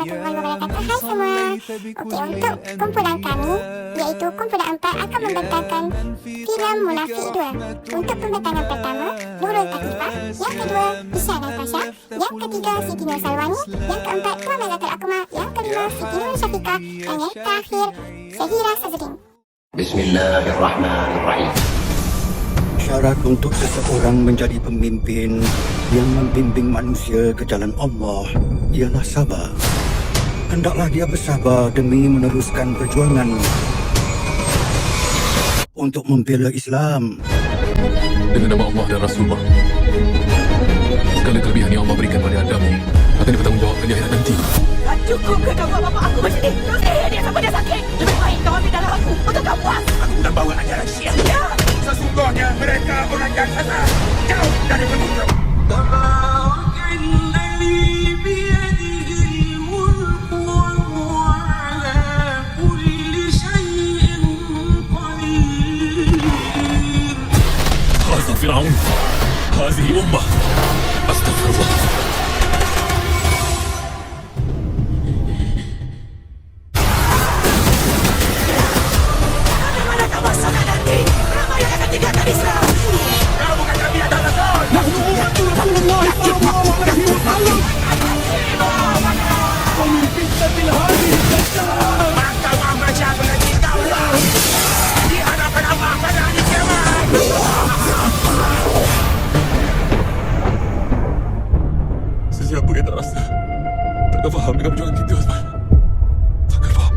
warahmatullahi wabarakatuh. Hai semua. Okey, untuk kumpulan kami, iaitu kumpulan 4 akan membentangkan filem Munafik 2. Untuk pembentangan pertama, Nurul Tatifah. Yang kedua, Isya Natasha. Yang ketiga, Siti Nur Salwani. Yang keempat, Tuan Malatul Akmal. Yang kelima, Siti Nur Syafiqah. Dan yang terakhir, Sehira Sazudin. Bismillahirrahmanirrahim. Syarat untuk seseorang menjadi pemimpin yang membimbing manusia ke jalan Allah ialah sabar. Hendaklah dia bersabar demi meneruskan perjuangan untuk membela Islam. Dengan nama Allah dan Rasulullah, segala kelebihan yang Allah berikan pada Adam ni akan dipertanggungjawabkan di akhirat nanti. Tak cukup ke kau buat bapak aku macam ni? Terus dia sampai dia sakit. Lebih baik kau ambil darah aku untuk kau puas. Aku bukan bawa ajaran Syiah. Ya. Sesungguhnya mereka orang yang sesat. Jauh dari petunjuk. Haza Fir'aun, hazihi ummah. Astaghfirullah. Bagaimana kau masukkan nanti? Ramai yang akan tinggalkan Islam. Kau bukan Nabi atau Rasul. Nahnu umatul Rasulullah sallallahu alaihi wasallam. Pemimpin fitnatil hadhihi al-dajjal. Maka Muhammad Syah mengaji kau lah. Di hadapan Allah pada hari kiamat. Sesiapa yang tak rasa, takkan faham dengan perjuangan kita, Osman. Takkan faham.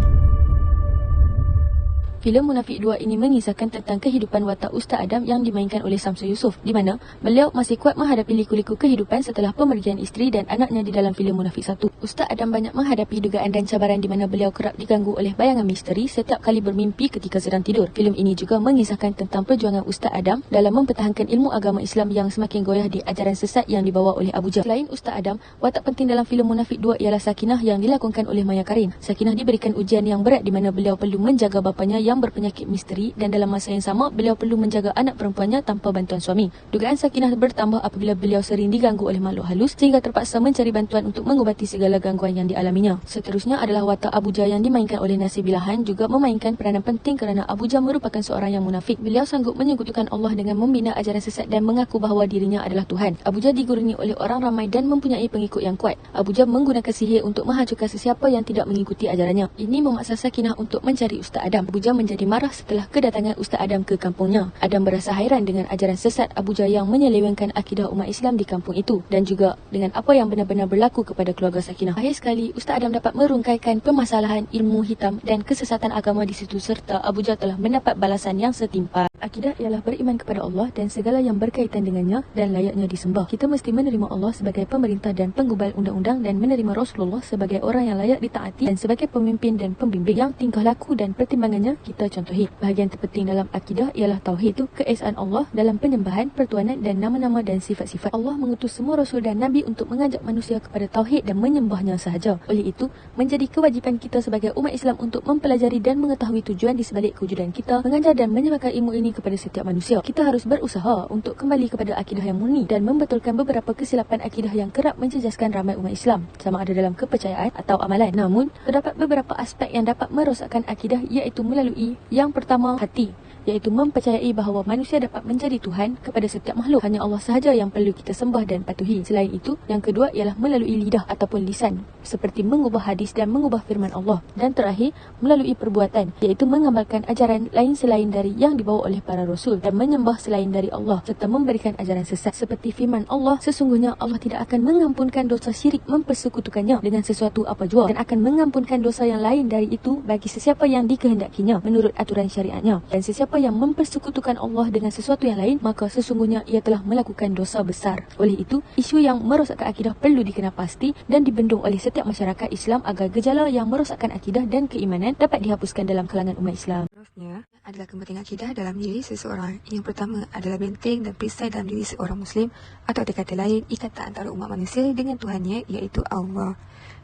Filem Munafik 2 ini mengisahkan tentang kehidupan watak Ustaz Adam yang dimainkan oleh Samsul Yusof, di mana beliau masih kuat menghadapi liku-liku kehidupan setelah pemergian isteri dan anaknya di dalam filem Munafik 1. Ustaz Adam banyak menghadapi dugaan dan cabaran di mana beliau kerap diganggu oleh bayangan misteri setiap kali bermimpi ketika sedang tidur. Filem ini juga mengisahkan tentang perjuangan Ustaz Adam dalam mempertahankan ilmu agama Islam yang semakin goyah di ajaran sesat yang dibawa oleh Abu Jahl. Selain Ustaz Adam, watak penting dalam filem Munafik 2 ialah Sakinah yang dilakonkan oleh Maya Karin. Sakinah diberikan ujian yang berat di mana beliau perlu menjaga bapanya yang berpenyakit misteri dan dalam masa yang sama beliau perlu menjaga anak perempuannya tanpa bantuan suami. Dugaan Sakinah bertambah apabila beliau sering diganggu oleh makhluk halus sehingga terpaksa mencari bantuan untuk mengubati segala gangguan yang dialaminya. Seterusnya adalah watak Abu Jahl yang dimainkan oleh Nasibillah Han juga memainkan peranan penting kerana Abu Jahl merupakan seorang yang munafik. Beliau sanggup menyekutukan Allah dengan membina ajaran sesat dan mengaku bahawa dirinya adalah Tuhan. Abu Jahl digurungi oleh orang ramai dan mempunyai pengikut yang kuat. Abu Jahl menggunakan sihir untuk menghancurkan sesiapa yang tidak mengikuti ajarannya. Ini memaksa Sakinah untuk mencari Ustaz Adam. Abu Jahl menjadi marah setelah kedatangan Ustaz Adam ke kampungnya. Adam berasa hairan dengan ajaran sesat Abu Jahl yang menyelewengkan akidah umat Islam di kampung itu dan juga dengan apa yang benar-benar berlaku kepada keluarga Sakinah. Akhir sekali, Ustaz Adam dapat merungkaikan permasalahan ilmu hitam dan kesesatan agama di situ serta Abu Jahl telah mendapat balasan yang setimpal. Akidah ialah beriman kepada Allah dan segala yang berkaitan dengannya dan layaknya disembah. Kita mesti menerima Allah sebagai pemerintah dan penggubal undang-undang dan menerima Rasulullah sebagai orang yang layak ditaati dan sebagai pemimpin dan pembimbing yang tingkah laku dan pertimbangannya kita contohi. Bahagian terpenting dalam akidah ialah tauhid, itu keesaan Allah dalam penyembahan, pertuanan dan nama-nama dan sifat-sifat. Allah mengutus semua rasul dan nabi untuk mengajak manusia kepada tauhid dan menyembahnya sahaja. Oleh itu, menjadi kewajipan kita sebagai umat Islam untuk mempelajari dan mengetahui tujuan di sebalik kewujudan kita, mengajar dan menyebarkan ilmu ini kepada setiap manusia. Kita harus berusaha untuk kembali kepada akidah yang murni dan membetulkan beberapa kesilapan akidah yang kerap menjejaskan ramai umat Islam, sama ada dalam kepercayaan atau amalan. Namun, terdapat beberapa aspek yang dapat merosakkan akidah, iaitu melalui yang pertama, hati, iaitu mempercayai bahawa manusia dapat menjadi Tuhan kepada setiap makhluk. Hanya Allah sahaja yang perlu kita sembah dan patuhi. Selain itu, yang kedua ialah melalui lidah ataupun lisan, seperti mengubah hadis dan mengubah firman Allah. Dan terakhir, melalui perbuatan, iaitu mengamalkan ajaran lain selain dari yang dibawa oleh para rasul dan menyembah selain dari Allah serta memberikan ajaran sesat. Seperti firman Allah, sesungguhnya Allah tidak akan mengampunkan dosa syirik mempersekutukannya dengan sesuatu apa jua dan akan mengampunkan dosa yang lain dari itu bagi sesiapa yang dikehendakinya menurut aturan syariatnya. Dan sesiapa yang mempersekutukan Allah dengan sesuatu yang lain, maka sesungguhnya ia telah melakukan dosa besar. Oleh itu, isu yang merosakkan akidah perlu dikenal pasti dan dibendung oleh setiap masyarakat Islam agar gejala yang merosakkan akidah dan keimanan dapat dihapuskan dalam kalangan umat Islam. Seterusnya adalah kepentingan akidah dalam diri seseorang. Yang pertama adalah benteng dan perisai dalam diri seorang Muslim, atau kata lain, ikatan antara umat manusia dengan Tuhannya, iaitu Allah.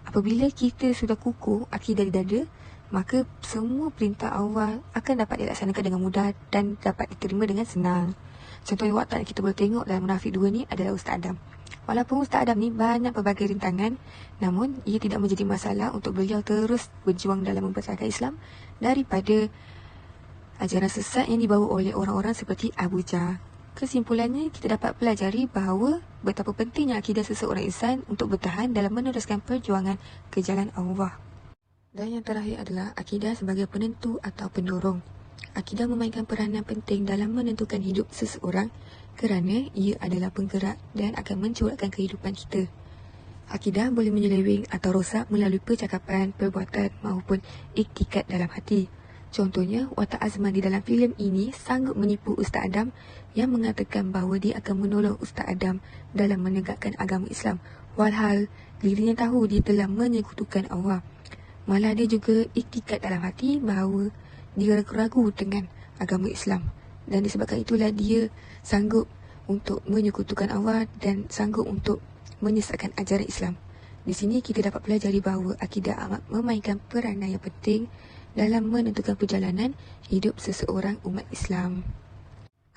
Apabila kita sudah kukuh akidah di dada, maka semua perintah Allah akan dapat dilaksanakan dengan mudah dan dapat diterima dengan senang. Contoh watak yang kita boleh tengok dalam Munafik 2 ni adalah Ustaz Adam. Walaupun Ustaz Adam ni banyak pelbagai rintangan, namun ia tidak menjadi masalah untuk beliau terus berjuang dalam mempercayai Islam daripada ajaran sesat yang dibawa oleh orang-orang seperti Abu Jahl. Kesimpulannya, kita dapat pelajari bahawa betapa pentingnya akidah seseorang insan untuk bertahan dalam meneruskan perjuangan ke jalan Allah. Dan yang terakhir adalah akidah sebagai penentu atau pendorong. Akidah memainkan peranan penting dalam menentukan hidup seseorang kerana ia adalah penggerak dan akan mencorakkan kehidupan kita. Akidah boleh menyeleweng atau rosak melalui percakapan, perbuatan maupun iktikad dalam hati. Contohnya, watak Azman di dalam filem ini sanggup menipu Ustaz Adam yang mengatakan bahawa dia akan menolong Ustaz Adam dalam menegakkan agama Islam. Walhal dirinya tahu dia telah menyekutukan Allah. Malah dia juga iktikad dalam hati bahawa dia ragu-ragu dengan agama Islam. Dan disebabkan itulah dia sanggup untuk menyekutukan Allah dan sanggup untuk menyesatkan ajaran Islam. Di sini kita dapat pelajari bahawa akidah amat memainkan peranan yang penting dalam menentukan perjalanan hidup seseorang umat Islam.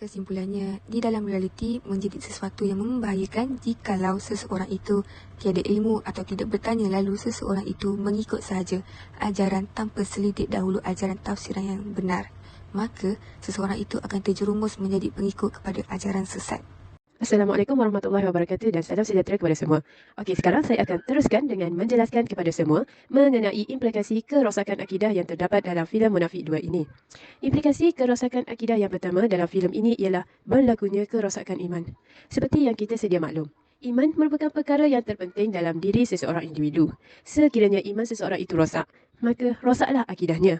Kesimpulannya, di dalam realiti menjadi sesuatu yang membahayakan jikalau seseorang itu tiada ilmu atau tidak bertanya lalu seseorang itu mengikut sahaja ajaran tanpa selidik dahulu ajaran tafsiran yang benar. Maka seseorang itu akan terjerumus menjadi pengikut kepada ajaran sesat. Assalamualaikum warahmatullahi wabarakatuh dan salam sejahtera kepada semua. Okey, sekarang saya akan teruskan dengan menjelaskan kepada semua mengenai implikasi kerosakan akidah yang terdapat dalam filem Munafik 2 ini. Implikasi kerosakan akidah yang pertama dalam filem ini ialah berlakunya kerosakan iman. Seperti yang kita sedia maklum, iman merupakan perkara yang terpenting dalam diri seseorang individu. Sekiranya iman seseorang itu rosak, maka rosaklah akidahnya.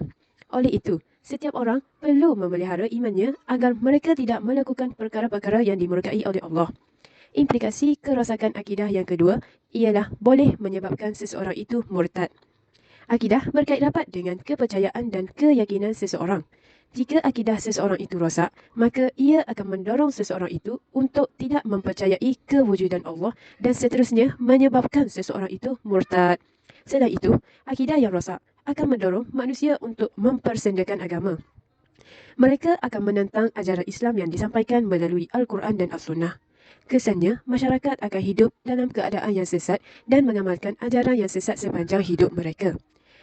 Oleh itu, setiap orang perlu memelihara imannya agar mereka tidak melakukan perkara-perkara yang dimurkai oleh Allah. Implikasi kerosakan akidah yang kedua ialah boleh menyebabkan seseorang itu murtad. Akidah berkait rapat dengan kepercayaan dan keyakinan seseorang. Jika akidah seseorang itu rosak, maka ia akan mendorong seseorang itu untuk tidak mempercayai kewujudan Allah dan seterusnya menyebabkan seseorang itu murtad. Selain itu, akidah yang rosak akan mendorong manusia untuk mempersendakan agama. Mereka akan menentang ajaran Islam yang disampaikan melalui Al-Quran dan As-Sunnah. Kesannya, masyarakat akan hidup dalam keadaan yang sesat dan mengamalkan ajaran yang sesat sepanjang hidup mereka.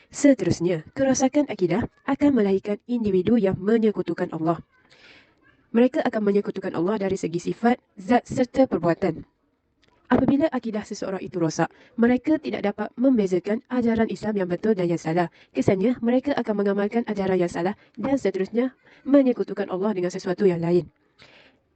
Seterusnya, kerosakan akidah akan melahirkan individu yang menyekutukan Allah. Mereka akan menyekutukan Allah dari segi sifat, zat serta perbuatan. Apabila akidah seseorang itu rosak, mereka tidak dapat membezakan ajaran Islam yang betul dan yang salah. Kesannya, mereka akan mengamalkan ajaran yang salah dan seterusnya menyekutukan Allah dengan sesuatu yang lain.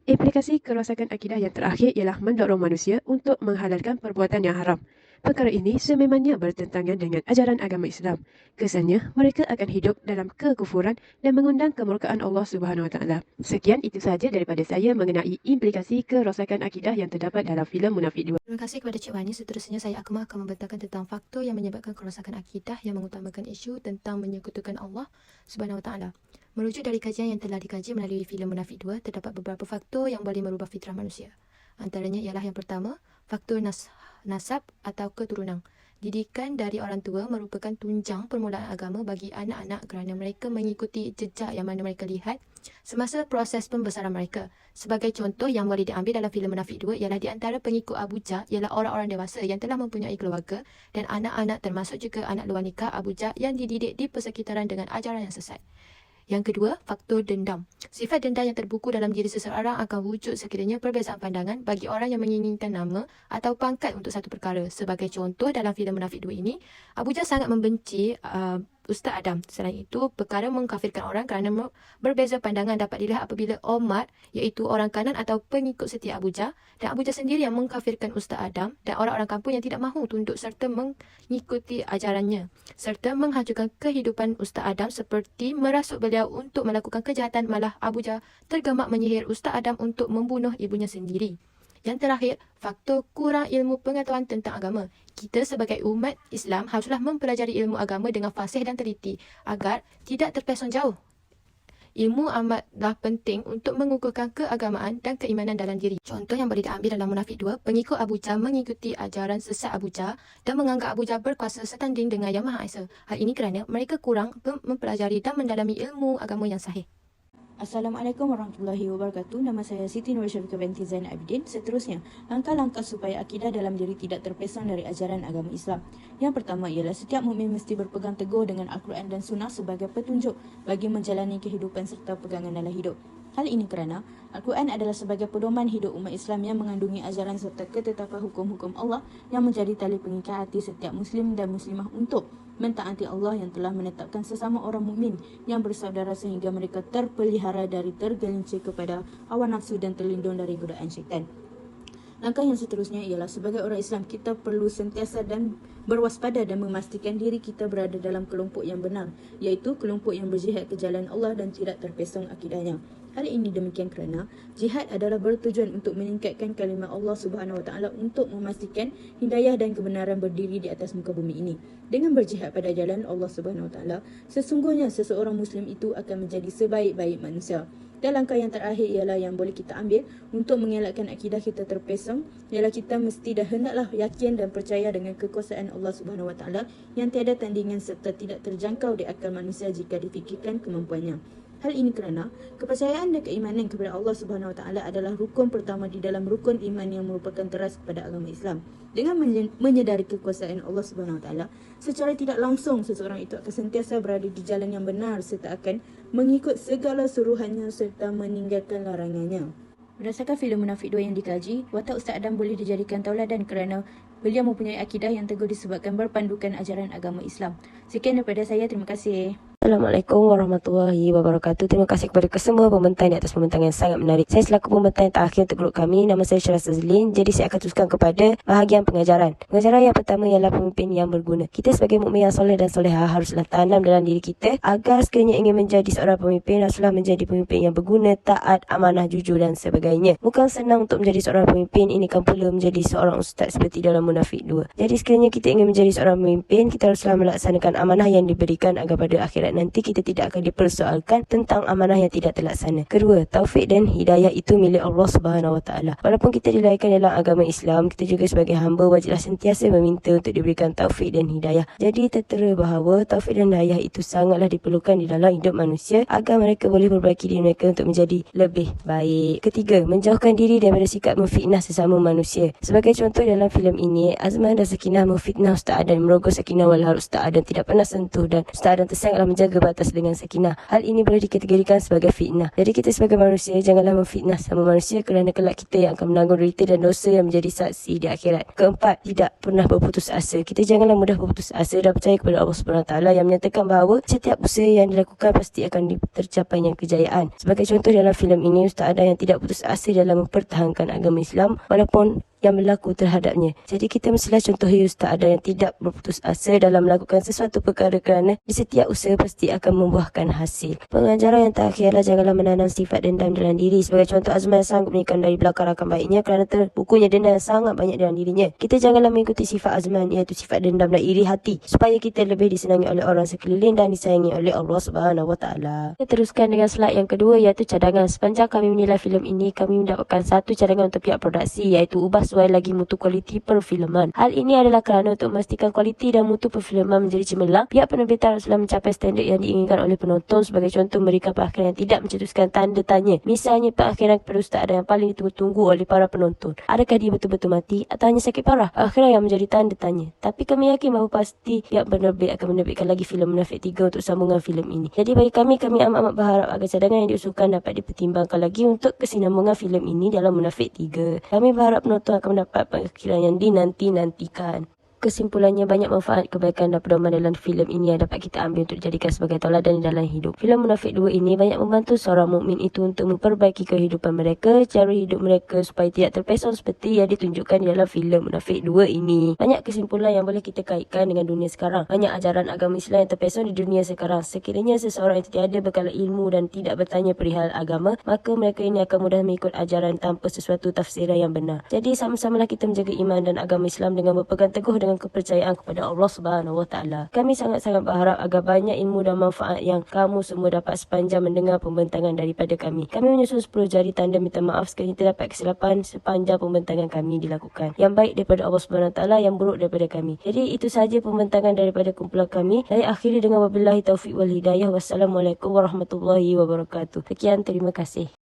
Implikasi kerosakan akidah yang terakhir ialah mendorong manusia untuk menghalalkan perbuatan yang haram. Perkara ini sememangnya bertentangan dengan ajaran agama Islam. Kesannya, mereka akan hidup dalam kekufuran dan mengundang kemurkaan Allah Subhanahu Wa Taala. Sekian itu sahaja daripada saya mengenai implikasi kerosakan akidah yang terdapat dalam filem Munafik 2. Terima kasih kepada Cik Wani. Seterusnya saya akan membentangkan tentang faktor yang menyebabkan kerosakan akidah yang mengutamakan isu tentang menyekutukan Allah Subhanahu Wa Taala. Merujuk dari kajian yang telah dikaji melalui filem Munafik 2, terdapat beberapa faktor yang boleh merubah fitrah manusia. Antaranya ialah yang pertama, faktor nasab atau keturunan. Didikan dari orang tua merupakan tunjang permulaan agama bagi anak-anak kerana mereka mengikuti jejak yang mana mereka lihat semasa proses pembesaran mereka. Sebagai contoh yang boleh diambil dalam filem Munafik 2 ialah di antara pengikut Abu Jahl ialah orang-orang dewasa yang telah mempunyai keluarga dan anak-anak termasuk juga anak luar nikah Abu Jahl yang dididik di persekitaran dengan ajaran yang sesat. Yang kedua, faktor dendam. Sifat dendam yang terbuku dalam diri seseorang akan wujud sekiranya perbezaan pandangan bagi orang yang menginginkan nama atau pangkat untuk satu perkara. Sebagai contoh dalam filem Munafik 2 ini, Abu Jahl sangat membenci Ustaz Adam. Selain itu, perkara mengkafirkan orang kerana berbeza pandangan dapat dilihat apabila umat, iaitu orang kanan atau pengikut setia Abu Jahl, dan Abu Jahl sendiri yang mengkafirkan Ustaz Adam dan orang-orang kampung yang tidak mahu tunduk serta mengikuti ajarannya, serta menghancurkan kehidupan Ustaz Adam seperti merasuk beliau untuk melakukan kejahatan. Malah Abu Jahl tergemak menyihir Ustaz Adam untuk membunuh ibunya sendiri. Yang terakhir, faktor kurang ilmu pengetahuan tentang agama. Kita sebagai umat Islam haruslah mempelajari ilmu agama dengan fasih dan teliti agar tidak terpesong jauh. Ilmu amatlah penting untuk mengukuhkan keagamaan dan keimanan dalam diri. Contoh yang boleh diambil dalam Munafik 2, pengikut Abu Jahl mengikuti ajaran sesat Abu Jahl dan menganggap Abu Jahl berkuasa setanding dengan Yang Maha Esa. Hal ini kerana mereka kurang mempelajari dan mendalami ilmu agama yang sahih. Assalamualaikum warahmatullahi wabarakatuh. Nama saya Siti Nur Syarifah binti Zainal Abidin. Seterusnya, langkah-langkah supaya akidah dalam diri tidak terpesong dari ajaran agama Islam. Yang pertama ialah setiap mukmin mesti berpegang teguh dengan Al-Quran dan Sunnah sebagai petunjuk bagi menjalani kehidupan serta pegangan dalam hidup. Hal ini kerana Al-Quran adalah sebagai pedoman hidup umat Islam yang mengandungi ajaran serta ketetapan hukum-hukum Allah yang menjadi tali pengikat hati setiap Muslim dan Muslimah untuk mentaati Allah yang telah menetapkan sesama orang mukmin yang bersaudara sehingga mereka terpelihara dari tergelincir kepada hawa nafsu dan terlindung dari godaan syaitan. Langkah yang seterusnya ialah sebagai orang Islam kita perlu sentiasa dan berwaspada dan memastikan diri kita berada dalam kelompok yang benar, iaitu kelompok yang berjihad ke jalan Allah dan tidak terpesong akidahnya. Hal ini demikian kerana jihad adalah bertujuan untuk meningkatkan kalimah Allah Subhanahu Wa Taala untuk memastikan hidayah dan kebenaran berdiri di atas muka bumi ini. Dengan berjihad pada jalan Allah Subhanahu Wa Taala, sesungguhnya seseorang Muslim itu akan menjadi sebaik-baik manusia. Dan langkah yang terakhir ialah yang boleh kita ambil untuk mengelakkan akidah kita terpesong ialah kita mesti dah hendaklah yakin dan percaya dengan kekuasaan Allah Subhanahu Wa Taala yang tiada tandingan serta tidak terjangkau di akal manusia jika difikirkan kemampuannya. Hal ini kerana kepercayaan dan keimanan kepada Allah Subhanahu Wa Taala adalah rukun pertama di dalam rukun iman yang merupakan teras kepada agama Islam. Dengan menyedari kekuasaan Allah Subhanahu Wa Taala, secara tidak langsung seseorang itu akan sentiasa berada di jalan yang benar serta akan mengikut segala suruhannya serta meninggalkan larangannya. Berdasarkan filem Munafik 2 yang dikaji, watak Ustaz Adam boleh dijadikan tauladan kerana beliau mempunyai akidah yang teguh disebabkan berpandukan ajaran agama Islam. Sekian daripada saya, terima kasih. Assalamualaikum warahmatullahi wabarakatuh. Terima kasih kepada kesemua pembentang di atas pembentang yang sangat menarik. Saya selaku pembentang yang terakhir untuk grup kami. Nama saya Syarah Sazlin. Jadi saya akan teruskan kepada bahagian pengajaran. Pengajaran yang pertama ialah pemimpin yang berguna. Kita sebagai mukmin yang soleh dan soleha haruslah tanam dalam diri kita agar sekiranya ingin menjadi seorang pemimpin, haruslah menjadi pemimpin yang berguna, taat, amanah, jujur dan sebagainya. Bukan senang untuk menjadi seorang pemimpin, ini kan pula menjadi seorang ustaz seperti dalam Munafik 2. Jadi sekiranya kita ingin menjadi seorang pemimpin, kita haruslah melaksanakan amanah yang diberikan agar pada akhirat nanti kita tidak akan dipersoalkan tentang amanah yang tidak terlaksana. Kedua, taufik dan hidayah itu milik Allah Subhanahu Wa Taala. Walaupun kita dilahirkan dalam agama Islam, kita juga sebagai hamba wajiblah sentiasa meminta untuk diberikan taufik dan hidayah. Jadi tertera bahawa taufik dan hidayah itu sangatlah diperlukan di dalam hidup manusia agar mereka boleh perbaiki diri mereka untuk menjadi lebih baik. Ketiga, menjauhkan diri daripada sikap memfitnah sesama manusia. Sebagai contoh dalam filem ini, Azman dan Sakinah memfitnah Ustaz Adam, merogoh Sakinah walhal Ustaz Adam tidak pernah sentuh dan Ustaz Adam tersangklah menjaga batas dengan Sakinah. Hal ini boleh dikategorikan sebagai fitnah. Jadi kita sebagai manusia janganlah memfitnah sama manusia kerana kelak kita yang akan menanggung derita dan dosa yang menjadi saksi di akhirat. Keempat, tidak pernah berputus asa. Kita janganlah mudah berputus asa dan percaya kepada Allah Subhanahu Wa Taala yang menyatakan bahawa setiap usaha yang dilakukan pasti akan tercapainya kejayaan. Sebagai contoh dalam filem ini, Ustaz Adam yang tidak putus asa dalam mempertahankan agama Islam walaupun yang berlaku terhadapnya. Jadi kita mestilah contohi Ustaz Adam yang tidak berputus asa dalam melakukan sesuatu perkara kerana di setiap usaha pasti akan membuahkan hasil. Pengajaran yang terakhir adalah janganlah menanam sifat dendam dalam diri. Sebagai contoh, Azman yang sanggup menikam dari belakang rakan baiknya kerana terbukunya dendam yang sangat banyak dalam dirinya. Kita janganlah mengikuti sifat Azman, iaitu sifat dendam dan iri hati, supaya kita lebih disenangi oleh orang sekeliling dan disayangi oleh Allah Subhanahu Wa Taala. Kita teruskan dengan slide yang kedua, iaitu cadangan. Sepanjang kami menilai filem ini, kami mendapatkan satu cadangan untuk pihak produksi, iaitu ubah sesuai lagi mutu kualiti perfilman. Hal ini adalah kerana untuk memastikan kualiti dan mutu perfilman menjadi cemerlang, pihak penerbitan haruslah mencapai standard yang diinginkan oleh penonton. Sebagai contoh, memberikan pengakhiran yang tidak mencetuskan tanda tanya. Misalnya pengakhiran kepada Ustaz Adam yang paling ditunggu-tunggu oleh para penonton. Adakah dia betul-betul mati atau hanya sakit parah? Pengakhiran yang menjadi tanda tanya. Tapi kami yakin bahawa pasti pihak penerbit akan menerbitkan lagi filem Munafik 3 untuk sambungan filem ini. Jadi bagi kami amat berharap agar cadangan yang diusulkan dapat dipertimbangkan lagi untuk kesinambungan filem ini dalam Munafik 3. Kami berharap penonton akan mendapat pengakhiran yang dinanti-nantikan. Kesimpulannya, banyak manfaat, kebaikan dan pedoman dalam filem ini yang dapat kita ambil untuk dijadikan sebagai tauladan dalam hidup. Filem Munafik 2 ini banyak membantu seorang mukmin itu untuk memperbaiki kehidupan mereka, cara hidup mereka supaya tidak terpesong seperti yang ditunjukkan di dalam filem Munafik 2 ini. Banyak kesimpulan yang boleh kita kaitkan dengan dunia sekarang. Banyak ajaran agama Islam yang terpesong di dunia sekarang. Sekiranya seseorang itu tiada bekal ilmu dan tidak bertanya perihal agama, maka mereka ini akan mudah mengikut ajaran tanpa sesuatu tafsiran yang benar. Jadi sama-samalah kita menjaga iman dan agama Islam dengan berpegang teguh dengan dengan kepercayaan kepada Allah Subhanahu Wa Taala. Kami sangat-sangat berharap agar banyak ilmu dan manfaat yang kamu semua dapat sepanjang mendengar pembentangan daripada kami. Kami menyusun 10 jari tanda minta maaf sekiranya terdapat kesilapan sepanjang pembentangan kami dilakukan. Yang baik daripada Allah Subhanahu Wa Taala, yang buruk daripada kami. Jadi itu sahaja pembentangan daripada kumpulan kami. Saya akhiri dengan wabillahi taufiq wal hidayah. Wassalamualaikum warahmatullahi wabarakatuh. Sekian, terima kasih.